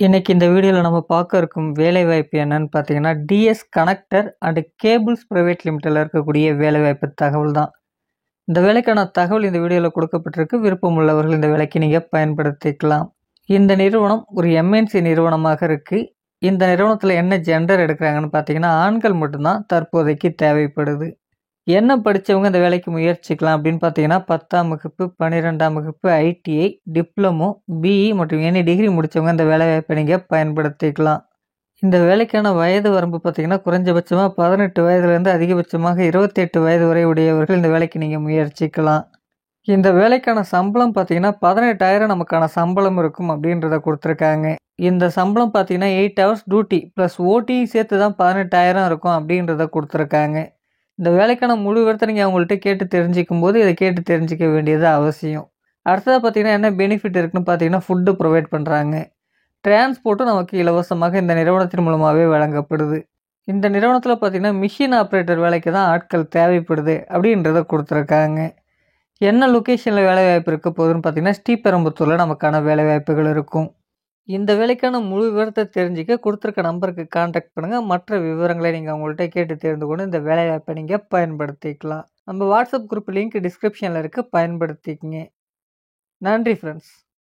இன்னைக்கு இந்த வீடியோவில் நம்ம பார்க்க இருக்கும் வேலைவாய்ப்பு என்னன்னு பார்த்தீங்கன்னா DS connector and cables private லிமிட்டில் இருக்கக்கூடிய வேலைவாய்ப்பு தகவல் தான். இந்த வேலைக்கான தகவல் இந்த வீடியோவில் கொடுக்கப்பட்டிருக்கு. விருப்பம் உள்ளவர்கள் இந்த வேலைக்கு நீங்கள் பயன்படுத்திக்கலாம். இந்த நிறுவனம் ஒரு எம்என்சி நிறுவனமாக இருக்குது. இந்த நிறுவனத்தில் என்ன ஜெண்டர் எடுக்கிறாங்கன்னு பார்த்தீங்கன்னா ஆண்கள் மட்டும்தான் தற்போதைக்கு தேவைப்படுது. என்ன படித்தவங்க இந்த வேலைக்கு முயற்சிக்கலாம் அப்படின்னு பார்த்தீங்கன்னா 10ஆம் வகுப்பு, 12ஆம் வகுப்பு, ஐடிஐ, டிப்ளமோ, பிஇ மற்றும் எனி டிகிரி முடித்தவங்க இந்த வேலைவாய்ப்பை நீங்கள் பயன்படுத்திக்கலாம். இந்த வேலைக்கான வயது வரம்பு பார்த்தீங்கன்னா குறைஞ்சபட்சமாக 18 வயதுலேருந்து அதிகபட்சமாக 28 வயது வரை உடையவர்கள் இந்த வேலைக்கு நீங்கள் முயற்சிக்கலாம். இந்த வேலைக்கான சம்பளம் பார்த்தீங்கன்னா 18,000 நமக்கான சம்பளம் இருக்கும் அப்படின்றத கொடுத்துருக்காங்க. இந்த சம்பளம் பார்த்தீங்கன்னா 8 ஹவர்ஸ் டியூட்டி ப்ளஸ் ஓடி சேர்த்து தான் 18,000 இருக்கும் அப்படின்றத கொடுத்துருக்காங்க. இந்த வேலைக்கான முழு விவரத்தை நீங்கள் அவங்கள்ட்ட கேட்டு தெரிஞ்சிக்கும் போது இதை கேட்டு தெரிஞ்சிக்க வேண்டியது அவசியம். அடுத்ததாக பார்த்தீங்கன்னா என்ன பெனிஃபிட் இருக்குன்னு பார்த்தீங்கன்னா ஃபுட்டு ப்ரொவைட் பண்ணுறாங்க. டிரான்ஸ்போர்ட்டும் நமக்கு இலவசமாக இந்த நிறுவனத்தின் மூலமாகவே வழங்கப்படுது. இந்த நிறுவனத்தில் பார்த்தீங்கன்னா மிஷின் ஆப்ரேட்டர் வேலைக்கு தான் ஆட்கள் தேவைப்படுது அப்படின்றத கொடுத்துருக்காங்க. என்ன லொக்கேஷனில் வேலைவாய்ப்பு இருக்க போகுதுன்னு பார்த்தீங்கன்னா ஸ்ரீபெரும்புத்தூரில் நமக்கான வேலைவாய்ப்புகள் இருக்கும். இந்த வேலைக்கான முழு விவரத்தை தெரிஞ்சுக்க கொடுத்துருக்க நம்பருக்கு கான்டாக்ட் பண்ணுங்கள். மற்ற விவரங்களை நீங்கள் அவங்கள்ட்ட கேட்டு தெரிந்து கொண்டு இந்த வேலைவாய்ப்பை நீங்கள் பயன்படுத்திக்கலாம். நம்ம வாட்ஸ்அப் குரூப் லிங்க் டிஸ்கிரிப்ஷனில் இருக்குது, பயன்படுத்திக்கங்க. நன்றி ஃப்ரெண்ட்ஸ்.